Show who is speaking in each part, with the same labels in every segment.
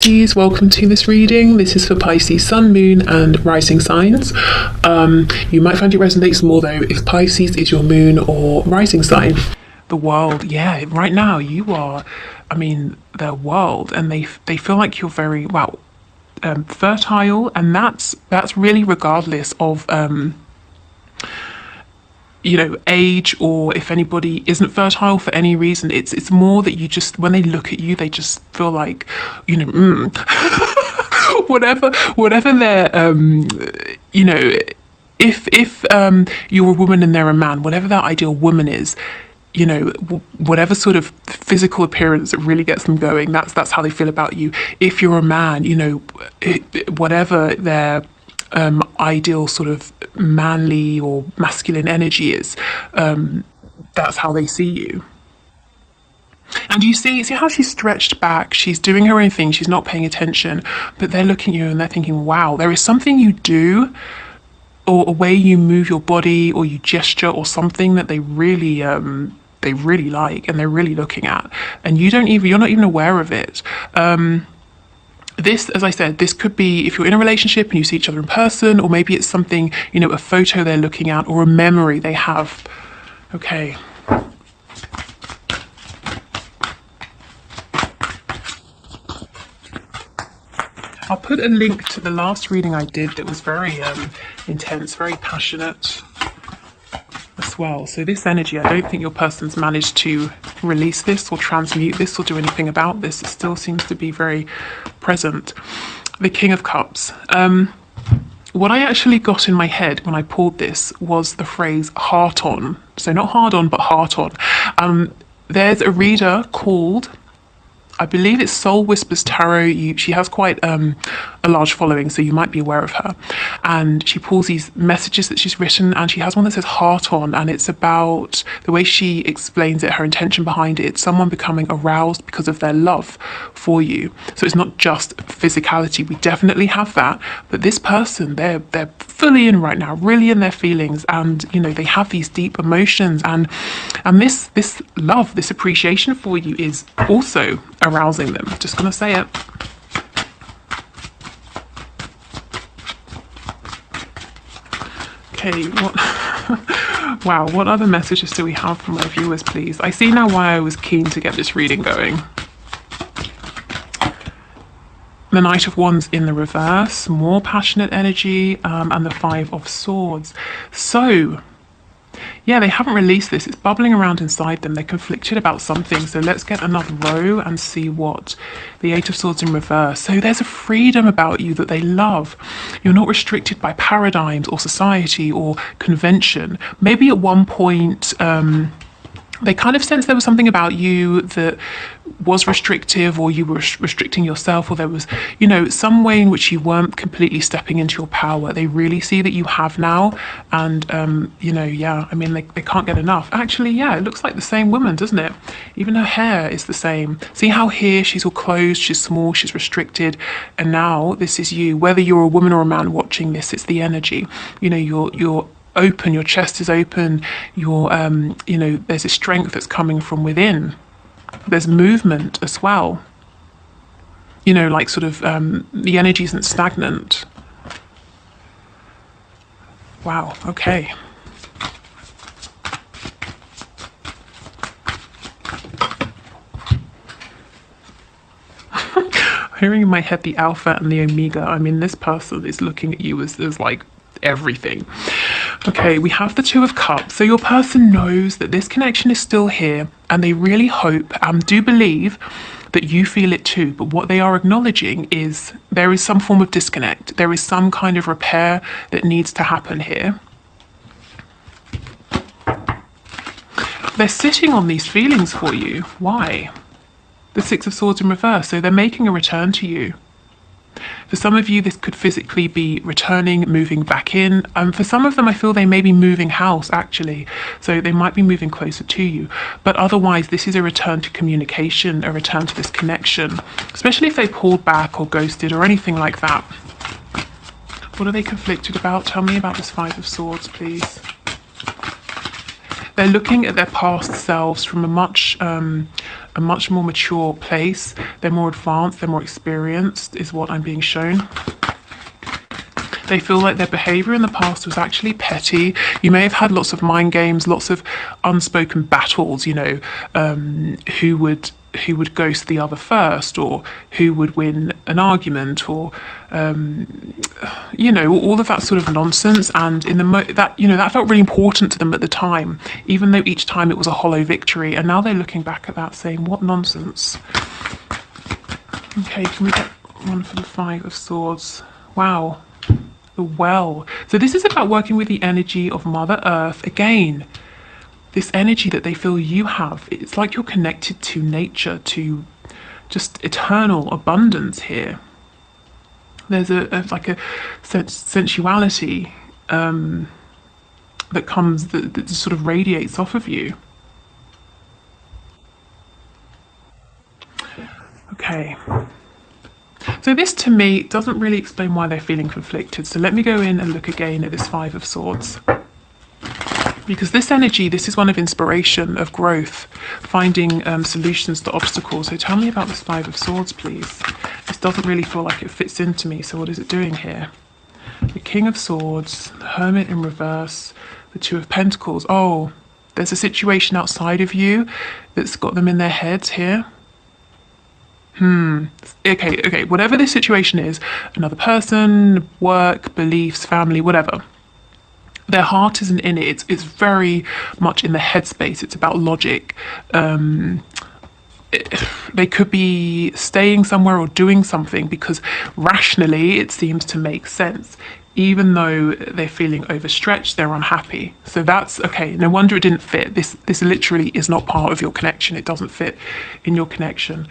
Speaker 1: Pisces, welcome to this reading. This is for Pisces Sun, Moon and Rising signs. You might find it resonates more though if Pisces is your moon or rising sign. The world, yeah, right now you are, their world, and they feel like you're very, fertile, and that's really regardless of age, or if anybody isn't fertile for any reason. It's more that you just, when they look at you, they just feel like, whatever their if you're a woman and they're a man, whatever that ideal woman is, whatever sort of physical appearance that really gets them going, that's how they feel about you. If you're a man, whatever their ideal sort of manly or masculine energy is, that's how they see you. And you see how she's stretched back, she's doing her own thing, she's not paying attention, but they're looking at you and they're thinking, wow, there is something you do, or a way you move your body, or you gesture, or something that they really like, and they're really looking at, and you're not even aware of it. This, as I said, this could be if you're in a relationship and you see each other in person, or maybe it's something, a photo they're looking at, or a memory they have. Okay. I'll put a link to the last reading I did that was very intense, very passionate as well. So this energy, I don't think your person's managed to release this or transmute this or do anything about this. It still seems to be very present. The King of Cups. What I actually got in my head when I pulled this was the phrase heart on. So not hard on, but heart on. There's a reader called, I believe it's Soul Whispers Tarot. She has quite a large following, so you might be aware of her. And she pulls these messages that she's written, and she has one that says heart on, and it's about the way she explains it, her intention behind it. It's someone becoming aroused because of their love for you. So it's not just physicality. We definitely have that, but this person, they're fully in right now, really in their feelings, and they have these deep emotions, and this love, this appreciation for you is also arousing them. Just gonna say it. Okay, wow, what other messages do we have from my viewers, please? I see now why I was keen to get this reading going. The Knight of Wands in the reverse, more passionate energy, and the Five of Swords. So yeah, they haven't released this. It's bubbling around inside them. They're conflicted about something. So let's get another row and see what the Eight of Swords in reverse. So there's a freedom about you that they love. You're not restricted by paradigms or society or convention. Maybe at one point, they kind of sense there was something about you that was restrictive, or you were restricting yourself, or there was, some way in which you weren't completely stepping into your power. They really see that you have now, and, they can't get enough. Actually, yeah, it looks like the same woman, doesn't it? Even her hair is the same. See how here she's all closed, she's small, she's restricted, and now this is you. Whether you're a woman or a man watching this, it's the energy. You're open, your chest is open, you're there's a strength that's coming from within. There's movement as well, like sort of the energy isn't stagnant. Wow, okay. Hearing in my head the Alpha and the Omega. This person is looking at you as like everything. Okay, we have the Two of Cups. So your person knows that this connection is still here, and they really hope and do believe that you feel it too. But what they are acknowledging is there is some form of disconnect. There is some kind of repair that needs to happen here. They're sitting on these feelings for you. Why? The Six of Swords in reverse. So they're making a return to you. For some of you, this could physically be returning, moving back in. For some of them, I feel they may be moving house, actually. So they might be moving closer to you. But otherwise, this is a return to communication, a return to this connection, especially if they pulled back or ghosted or anything like that. What are they conflicted about? Tell me about this Five of Swords, please. They're looking at their past selves from a much more mature place. They're more advanced, they're more experienced, is what I'm being shown. They feel like their behavior in the past was actually petty. You may have had lots of mind games, lots of unspoken battles, you know, who would ghost the other first, or who would win an argument, or you know, all of that sort of nonsense. And in the that, you know, that felt really important to them at the time, even though each time it was a hollow victory. And now they're looking back at that saying, what nonsense. Okay, can we get one for the Five of Swords? Wow. The Well. So this is about working with the energy of Mother Earth again. This energy that they feel you have. It's like you're connected to nature, to just eternal abundance here. There's like a sensuality that comes, that sort of radiates off of you. Okay. So this, to me, doesn't really explain why they're feeling conflicted. So let me go in and look again at this Five of Swords. Because this energy, this is one of inspiration, of growth, finding solutions to obstacles. So tell me about this Five of Swords, please. This doesn't really feel like it fits into me. So what is it doing here? The King of Swords, the Hermit in reverse, the Two of Pentacles. Oh, there's a situation outside of you that's got them in their heads here. Okay, whatever this situation is, another person, work, beliefs, family, whatever. Their heart isn't in it. It's very much in the headspace. It's about logic. They could be staying somewhere or doing something because rationally it seems to make sense. Even though they're feeling overstretched, they're unhappy. So that's okay. No wonder it didn't fit. This literally is not part of your connection. It doesn't fit in your connection.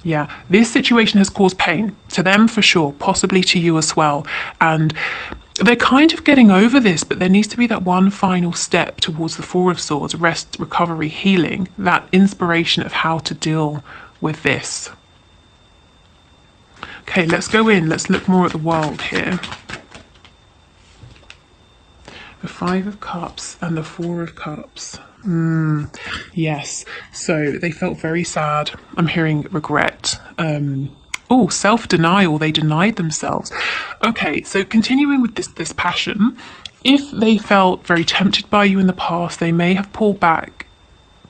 Speaker 1: Yeah, this situation has caused pain to them for sure, possibly to you as well. And they're kind of getting over this, but there needs to be that one final step towards the Four of Swords: rest, recovery, healing, that inspiration of how to deal with this. Okay, let's go in. Let's look more at the world here. The Five of Cups and the Four of Cups. Yes, so they felt very sad. I'm hearing regret. Oh, self-denial. They denied themselves. Okay, so continuing with this passion, if they felt very tempted by you in the past, they may have pulled back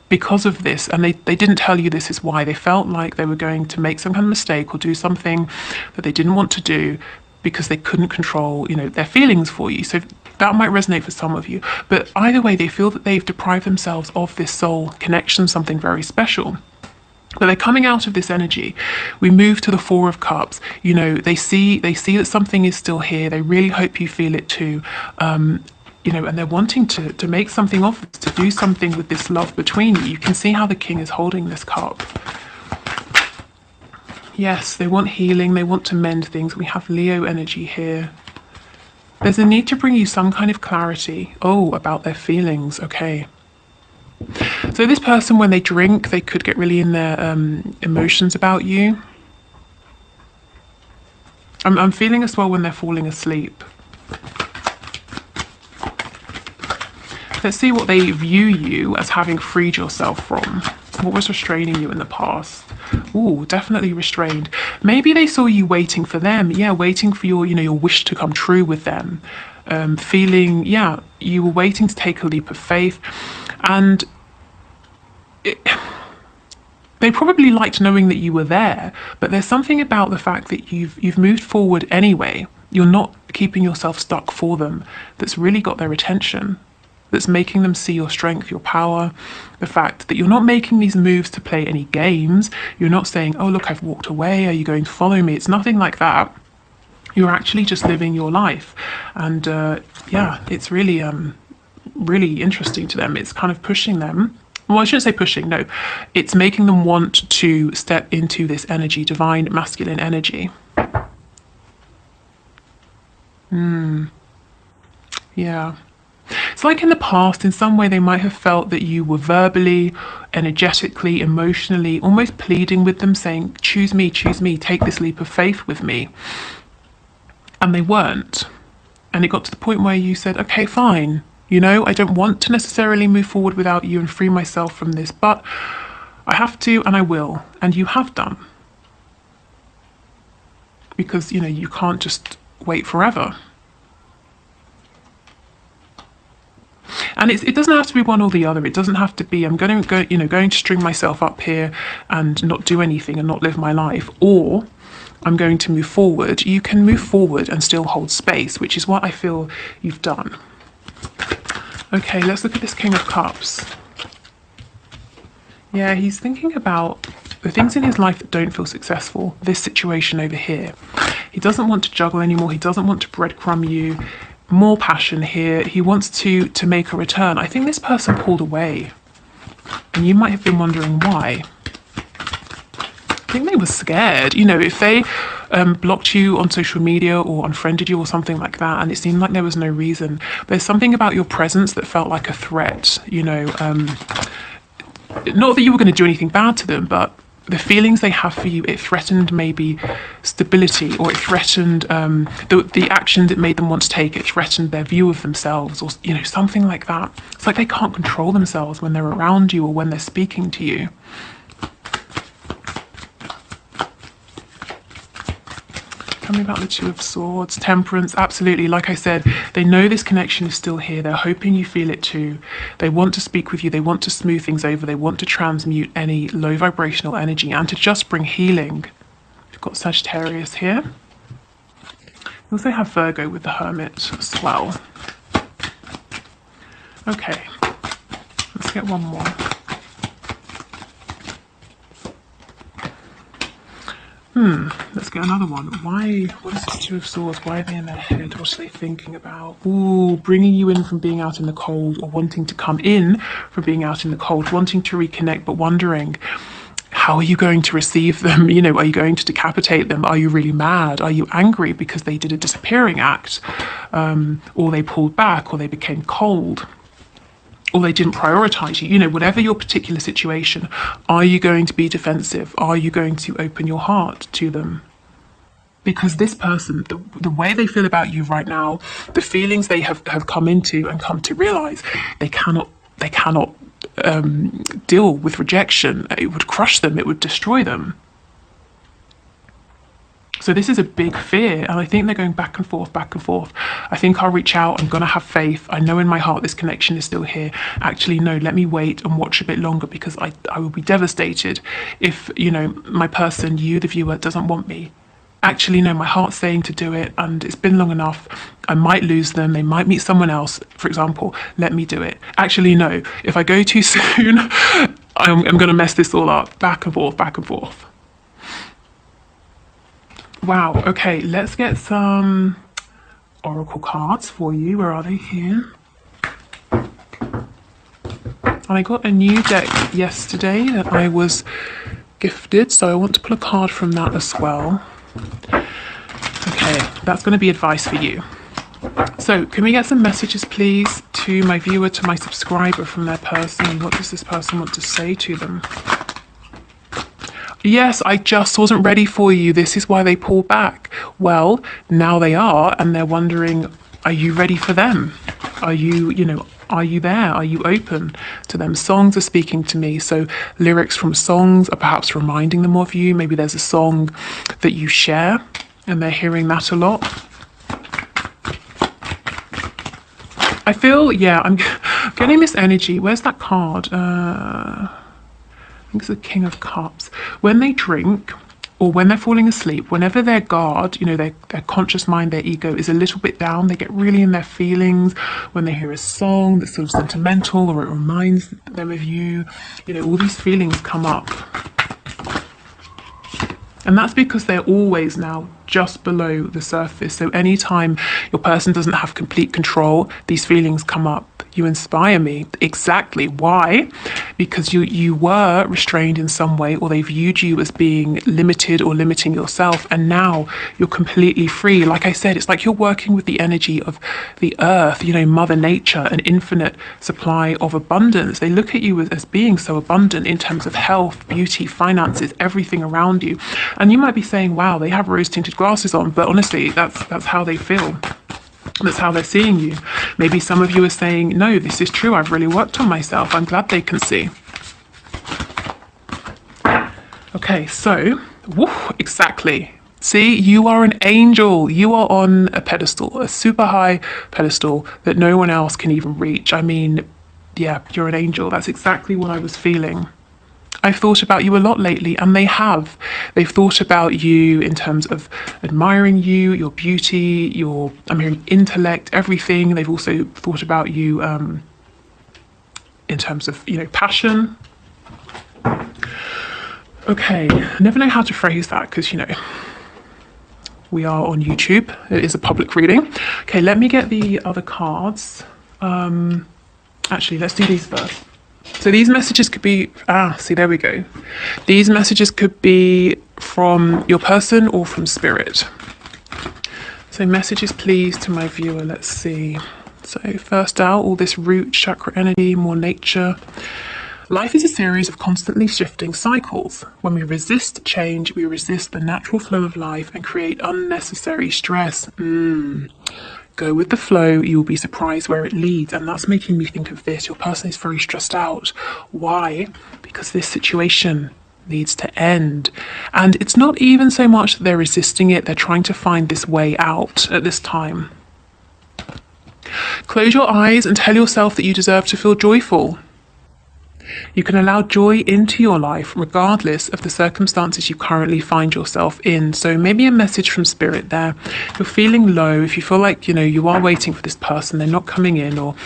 Speaker 1: because of this, and they didn't tell you this is why. They felt like they were going to make some kind of mistake or do something that they didn't want to do because they couldn't control, you know, their feelings for you. So that might resonate for some of you. But either way, they feel that they've deprived themselves of this soul connection, something very special. But they're coming out of this energy. We move to the Four of Cups. You know, they see that something is still here. They really hope you feel it too. You know, and they're wanting to make something of this, to do something with this love between you. You can see how the King is holding this cup. Yes, they want healing. They want to mend things. We have Leo energy here. There's a need to bring you some kind of clarity. Oh, about their feelings. Okay. So this person, when they drink, they could get really in their emotions about you. I'm feeling as well when they're falling asleep. Let's see what they view you as having freed yourself from. What was restraining you in the past? Ooh, definitely restrained. Maybe they saw you waiting for them. Yeah, waiting for your, you know, your wish to come true with them. Feeling, yeah, you were waiting to take a leap of faith. And they probably liked knowing that you were there, but there's something about the fact that you've moved forward anyway. You're not keeping yourself stuck for them. That's really got their attention. That's making them see your strength, your power, the fact that you're not making these moves to play any games. You're not saying, oh, look, I've walked away. Are you going to follow me? It's nothing like that. You're actually just living your life. And yeah, it's really, really interesting to them. It's kind of pushing them. Well, I shouldn't say pushing, no. It's making them want to step into this energy, divine masculine energy. Yeah. It's like in the past, in some way, they might have felt that you were verbally, energetically, emotionally, almost pleading with them, saying, choose me, take this leap of faith with me. And they weren't. And it got to the point where you said, okay, fine. You know, I don't want to necessarily move forward without you and free myself from this, but I have to and I will, and you have done. Because, you know, you can't just wait forever. And it doesn't have to be one or the other. It doesn't have to be I'm going to string myself up here and not do anything and not live my life, or I'm going to move forward. You can move forward and still hold space, which is what I feel you've done. Okay, let's look at this King of Cups. Yeah, he's thinking about the things in his life that don't feel successful. This situation over here. He doesn't want to juggle anymore. He doesn't want to breadcrumb you. More passion here. He wants to make a return. I think this person pulled away. And you might have been wondering why. I think they were scared. You know, if they blocked you on social media or unfriended you or something like that, and it seemed like there was no reason, there's something about your presence that felt like a threat, you know. Not that you were going to do anything bad to them, but the feelings they have for you, it threatened maybe stability, or it threatened the actions it made them want to take, it threatened their view of themselves, or, you know, something like that. It's like they can't control themselves when they're around you or when they're speaking to you. Tell me about the Two of Swords. Temperance, absolutely. Like I said, they know this connection is still here. They're hoping you feel it too. They want to speak with you. They want to smooth things over. They want to transmute any low vibrational energy and to just bring healing. We've got Sagittarius here. We also have Virgo with the Hermit as well. Okay, let's get one more. Let's get another one. Why? What is this Two of Swords? Why are they in their head? What are they thinking about? Ooh, bringing you in from being out in the cold, or wanting to come in from being out in the cold, wanting to reconnect, but wondering, how are you going to receive them? You know, are you going to decapitate them? Are you really mad? Are you angry because they did a disappearing act? Or they pulled back, or they became cold? Or they didn't prioritize you, you know, whatever your particular situation, are you going to be defensive? Are you going to open your heart to them? Because this person, the way they feel about you right now, the feelings they have come into and come to realize, they cannot deal with rejection. It would crush them, it would destroy them. So this is a big fear, and I think they're going back and forth, back and forth. I think I'll reach out, I'm going to have faith. I know in my heart this connection is still here. Actually, no, let me wait and watch a bit longer, because I will be devastated if, you know, my person, you, the viewer, doesn't want me. Actually, no, my heart's saying to do it, and it's been long enough. I might lose them. They might meet someone else, for example. Let me do it. Actually, no, if I go too soon, I'm going to mess this all up. Back and forth, back and forth. Wow, okay, let's get some oracle cards for you. Where are they? Here. And I got a new deck yesterday that I was gifted, so I want to pull a card from that as well. Okay, that's going to be advice for you. So, can we get some messages, please, to my viewer, to my subscriber, from their person? What does this person want to say to them? Yes, I just wasn't ready for you. This is why they pull back. Well, now they are, and they're wondering, are you ready for them? Are you, you know, are you there? Are you open to them? Songs are speaking to me. So lyrics from songs are perhaps reminding them of you. Maybe there's a song that you share and they're hearing that a lot. I feel, yeah, I'm getting this energy. Where's that card? I think it's the King of Cups. When they drink, or when they're falling asleep, whenever their guard, you know, their conscious mind, their ego is a little bit down, they get really in their feelings. When they hear a song that's sort of sentimental, or it reminds them of you, you know, all these feelings come up. And that's because they're always now just below the surface. So anytime your person doesn't have complete control, these feelings come up. You inspire me. Exactly. Why? Because you were restrained in some way, or they viewed you as being limited or limiting yourself, and now you're completely free. Like I said, it's like you're working with the energy of the earth, you know, Mother Nature, an infinite supply of abundance. They look at you as being so abundant in terms of health, beauty, finances, everything around you. And you might be saying, wow, they have rose-tinted glasses on, but honestly, that's how they feel. That's how they're seeing you. Maybe some of you are saying, no, this is true. I've really worked on myself. I'm glad they can see. Okay, so, exactly. See, you are an angel. You are on a pedestal, a super high pedestal that no one else can even reach. I mean, yeah, you're an angel. That's exactly what I was feeling. I've thought about you a lot lately, and they have. They've thought about you in terms of admiring you, your beauty, your, intellect, everything. They've also thought about you in terms of, passion. Okay, I never know how to phrase that because, we are on YouTube. It is a public reading. Okay, let me get the other cards. Actually, let's do these first. So these messages could be, see, there we go. These messages could be from your person or from spirit. So messages, please, to my viewer. Let's see. So first out, all this root chakra energy, more nature. Life is a series of constantly shifting cycles. When we resist change, we resist the natural flow of life and create unnecessary stress. Go with the flow, you'll be surprised where it leads. And that's making me think of this. Your person is very stressed out. Why? Because this situation needs to end. And it's not even so much that they're resisting it, they're trying to find this way out at this time. Close your eyes and tell yourself that you deserve to feel joyful. You can allow joy into your life regardless of the circumstances you currently find yourself in. So maybe a message from spirit there. If you're feeling low, if you feel like, you are waiting for this person, they're not coming in, or,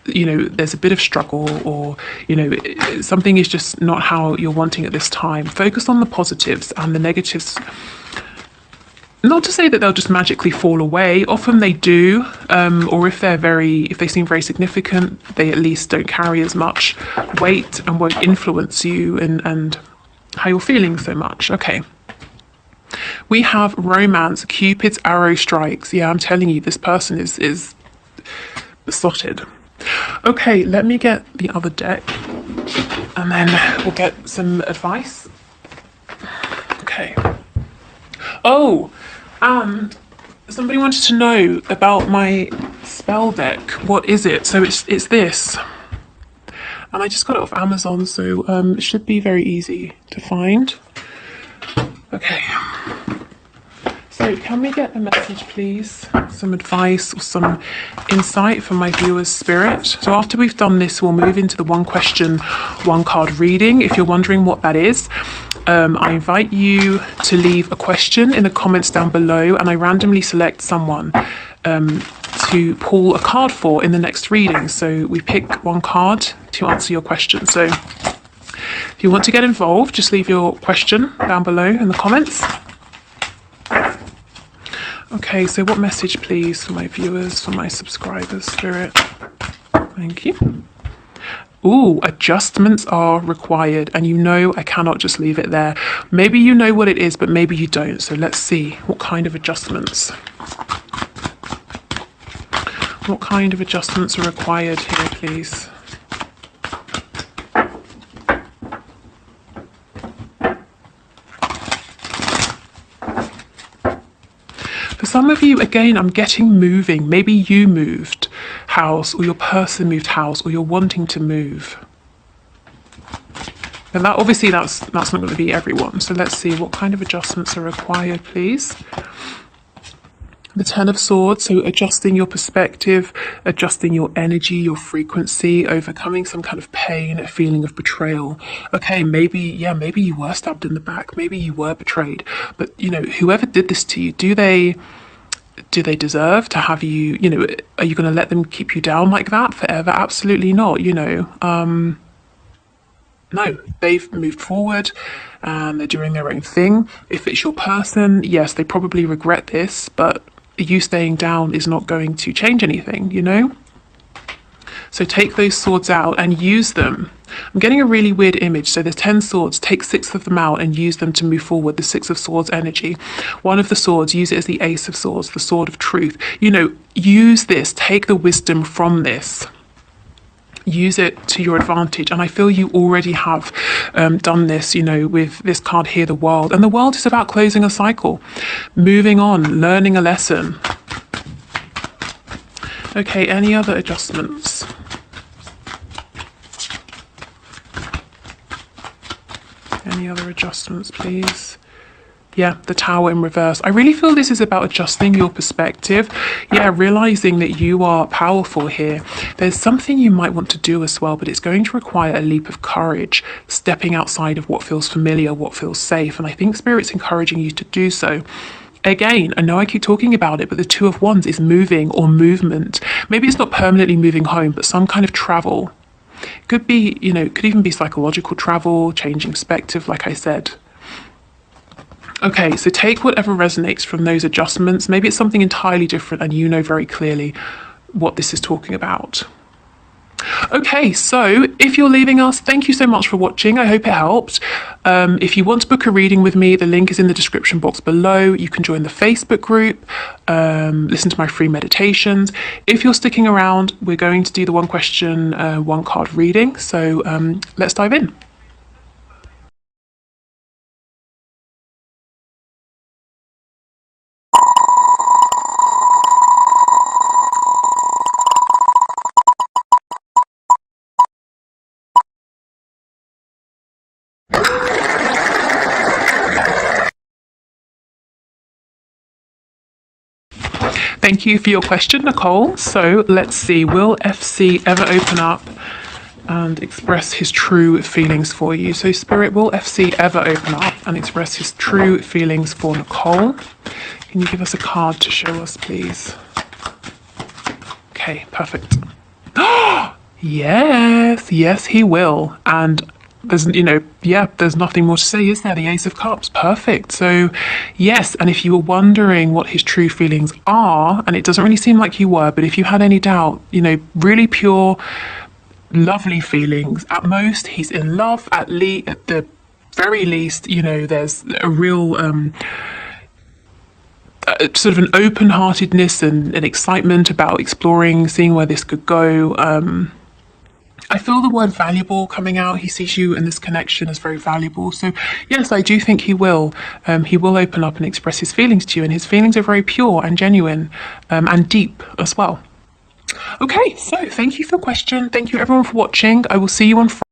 Speaker 1: there's a bit of struggle, or, something is just not how you're wanting at this time. Focus on the positives, and the negatives, not to say that they'll just magically fall away. Often they do, or if they seem very significant, they at least don't carry as much weight and won't influence you and how you're feeling so much. Okay. We have romance, Cupid's arrow strikes. Yeah, I'm telling you, this person is besotted. Okay, let me get the other deck, and then we'll get some advice. Okay. Oh, and somebody wanted to know about my spell deck. What is it? So it's this. And I just got it off Amazon, so it should be very easy to find. Okay. So can we get a message, please? Some advice or some insight from my viewer's spirit. So after we've done this, we'll move into the one question, one card reading. If you're wondering what that is, I invite you to leave a question in the comments down below, and I randomly select someone to pull a card for in the next reading. So we pick one card to answer your question. So if you want to get involved, just leave your question down below in the comments. Okay, so what message, please, for my viewers, for my subscribers, Spirit? Thank you. Ooh, adjustments are required, and I cannot just leave it there. Maybe you know what it is, but maybe you don't. So let's see what kind of adjustments. What kind of adjustments are required here, please? For some of you, again, I'm getting moving. Maybe you moved house, or your person moved house, or you're wanting to move. And that obviously that's not going to be everyone. So let's see what kind of adjustments are required, please. The Ten of Swords, so adjusting your perspective, adjusting your energy, your frequency, overcoming some kind of pain, a feeling of betrayal. Okay, maybe you were stabbed in the back, maybe you were betrayed, but whoever did this to you, do they deserve to have you, are you going to let them keep you down like that forever? Absolutely not, no, they've moved forward and they're doing their own thing. If it's your person, yes, they probably regret this, but you staying down is not going to change anything, So take those swords out and use them. I'm getting a really weird image. So there's 10 swords, take 6 of them out and use them to move forward, the 6 of swords energy. One of the swords, use it as the Ace of Swords, the sword of truth. Use this, take the wisdom from this. Use it to your advantage, and I feel you already have done this, with this card here, the world. And the world is about closing a cycle, moving on, learning a lesson. Okay, any other adjustments? Any other adjustments, please? Yeah, the Tower in reverse. I really feel this is about adjusting your perspective. Yeah, realizing that you are powerful here. There's something you might want to do as well, but it's going to require a leap of courage, stepping outside of what feels familiar, what feels safe. And I think Spirit's encouraging you to do so. Again, I know I keep talking about it, but the Two of Wands is moving or movement. Maybe it's not permanently moving home, but some kind of travel. Could be, could even be psychological travel, changing perspective, like I said. Okay, so take whatever resonates from those adjustments. Maybe it's something entirely different and you know very clearly what this is talking about. Okay, so if you're leaving us, thank you so much for watching. I hope it helped. If you want to book a reading with me, the link is in the description box below. You can join the Facebook group, listen to my free meditations. If you're sticking around, we're going to do the one question, one card reading. So let's dive in. Thank you for your question, Nicole. So let's see, will FC ever open up and express his true feelings for you? So Spirit, will FC ever open up and express his true feelings for Nicole? Can you give us a card to show us, please? Okay, perfect. Yes, he will. And there's, there's nothing more to say, is there? The Ace of Cups, perfect. So yes, and if you were wondering what his true feelings are, and it doesn't really seem like you were, but if you had any doubt, really pure, lovely feelings. At most, he's in love. At the very least, there's a real sort of an open-heartedness and an excitement about exploring, seeing where this could go. I feel the word valuable coming out. He sees you and this connection as very valuable. So yes, I do think he will. He will open up and express his feelings to you, and his feelings are very pure and genuine and deep as well. Okay, so thank you for the question. Thank you everyone for watching. I will see you on Friday.